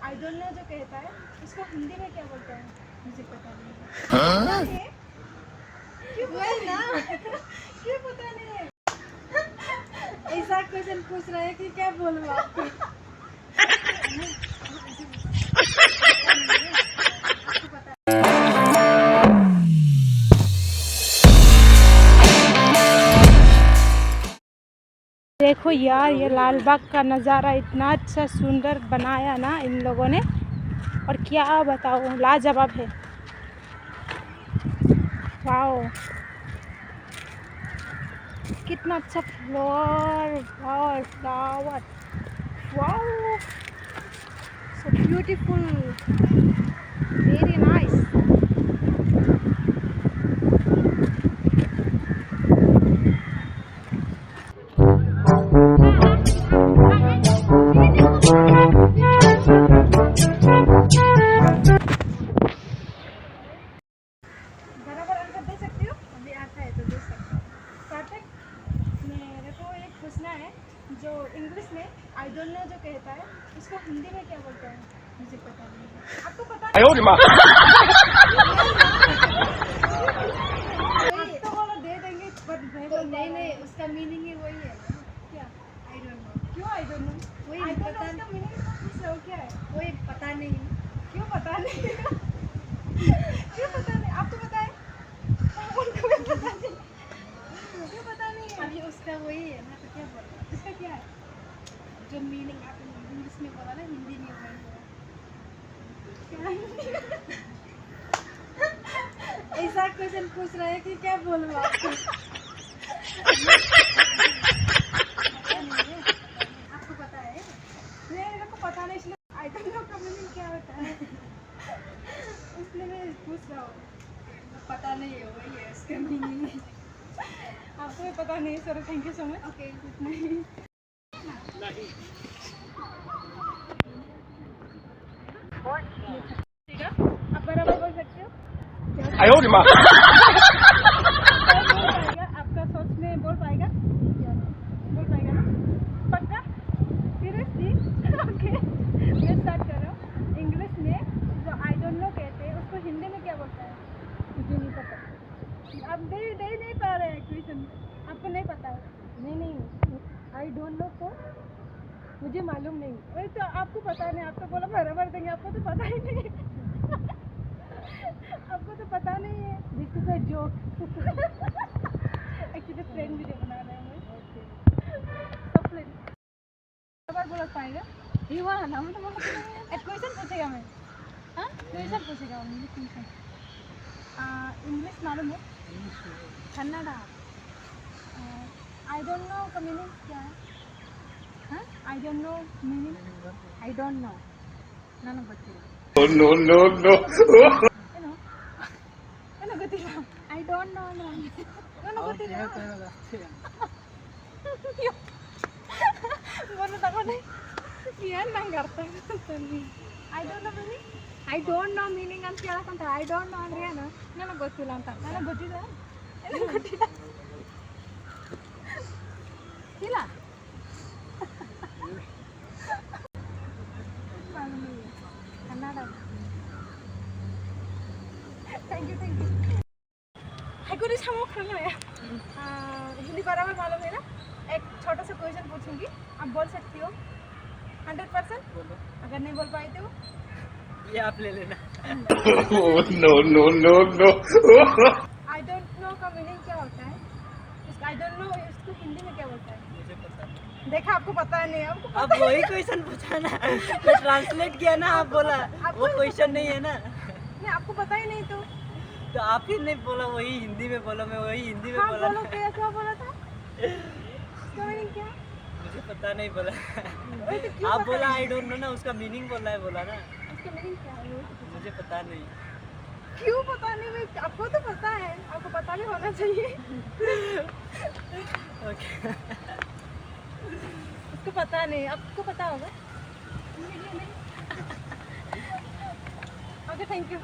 I don't know जो कहता है उसको हिंदी में क्या बोलते हैं? मुझे पता नहीं है। क्यों ना क्यों पता नहीं है? ऐसा क्वेश्चन पूछ रहे हैं कि क्या बोलूं आपको? देखो यार, ये लाल बाग का नज़ारा इतना अच्छा सुंदर बनाया ना इन लोगों ने, और क्या बताओ, लाजवाब है। वाओ, कितना अच्छा flower flower flower, wow, so beautiful, very nice. बराबर आंसर दे सकती हो? अभी आता है तो दे सकते हो। परफेक्ट। मेरे को एक पूछना है, जो इंग्लिश में आई डोंट नो जो कहता है उसको हिंदी में क्या बोलते हैं? मुझे पता नहीं है। आपको पता नहीं? आप तो बोलो दे देंगे, पर नहीं, उसका मीनिंग ही वही है ना। क्या? I don't know. क्यों आई डोंट नो? वही आई डोंट नो, उसका मीनिंग तो पूछ रहे हो, क्या है? वही पता नहीं। क्यों पता नहीं? क्यों पता नहीं? आपको पता है? उनको भी पता नहीं। क्यों पता नहीं है? अभी उसका वही है ना, तो क्या बोलना? इसका क्या है? जो मीनिंग आपने इंग्लिश में बोला ना, हिंदी में वही है। क्या? ऐसा क्वेश्चन पूछ रहे हैं कि क्या बोलूं आपको? आपको पता है? मेरे को पता नहीं, इसलिए आई डोंट नो का मीनिंग क्या होता है, इसलिए मैं पूछ रहा हूँ। पता नहीं है, वही है इसका मीनिंग। आपको भी पता नहीं, sir thank you so much. Okay, इतना ही। ठीक है, आप बराबर बोल सकते हो। आपका सोच में बोल पाएगा? बोल पाएगा ना? पक्का? सीरियसली? ओके, मैं स्टार्ट कर रहा हूँ। इंग्लिश में जो आई डोंट नो कहते हैं उसको हिंदी में क्या बोलता है? मुझे नहीं पता। आप दे नहीं पा रहे हैं क्वेश्चन, आपको नहीं पता है? नहीं, आई डोंट नो को मुझे मालूम नहीं। वही तो, आपको पता नहीं, आप तो बोला बराबर देंगे, आपको तो पता ही नहीं। आपको तो पता नहीं है। This is a joke. Actually friend video बना रहे हैं। सब फ्रेंड बार बोल पाएगा? ये वाला नाम तो बोल सकते हैं। एक क्वेश्चन पूछेगा मैं। हाँ, क्वेश्चन पूछेगा इंग्लिश। इंग्लिश मालूम है? कन्नड़ा। आई डोंट नो का मीनिंग क्या है? हाँ, I don't know meaning. I don't know, ನನಗೆ ಗೊತ್ತಿಲ್ಲ. No. ಏನು ಗೊತ್ತಿಲ್ಲ? ಐ ಡೋಂಟ್ ನೋ ನನಗೆ ಗೊತ್ತಿಲ್ಲ. ಮೊನ್ನೆ ತಗೊಂಡೆ ಏನು ನಂಗೆ ಅರ್ಥ ಆಗುತ್ತೆ. I don't know meaning, I don't know meaning ಅಂತ ಕೇಳಕ್ಕಂತ. ಐ ಡೋಂಟ್ ನೋ ಅಂದ್ರೆ ಏನು? ನನಗೆ ಗೊತ್ತಿಲ್ಲ ಅಂತ. ನನಗೆ ಗೊತ್ತಿಲ್ಲ ಇಲ್ಲ. ಕನ್ನಡ. Thank you. हाइकुरी सामो खाना है। हिंदी बराबर मालूम है ना? एक छोटा सा क्वेश्चन पूछूंगी, आप बोल सकती हो 100%? बोलो। अगर नहीं बोल पाए तो ये आप ले लेना। नो। आई डोंट नो का मीनिंग क्या होता है? आई डोंट नो इसको हिंदी में क्या बोलता है? मुझे पता नहीं। देखा, आपको पता नहीं है। आपको अब वही क्वेश्चन पूछा ना, मैं ट्रांसलेट किया ना, आप बोला वो क्वेश्चन नहीं है ना। नहीं, आपको पता ही नहीं तो आप ही नहीं बोला, वही हिंदी में बोला, मैं वही हिंदी में बोला। बोलो, क्या बोला था? उसका मीनिंग क्या? मुझे पता नहीं बोला। तो आप बोला आई डोंट नो ना, उसका मीनिंग बोला है, बोला ना। उसका मीनिंग क्या है? मुझे पता नहीं। क्यों पता नहीं? मैं आपको तो पता है, आपको पता भी होना चाहिए। ओके, उसको पता नहीं, आपको पता होगा। Okay, thank you.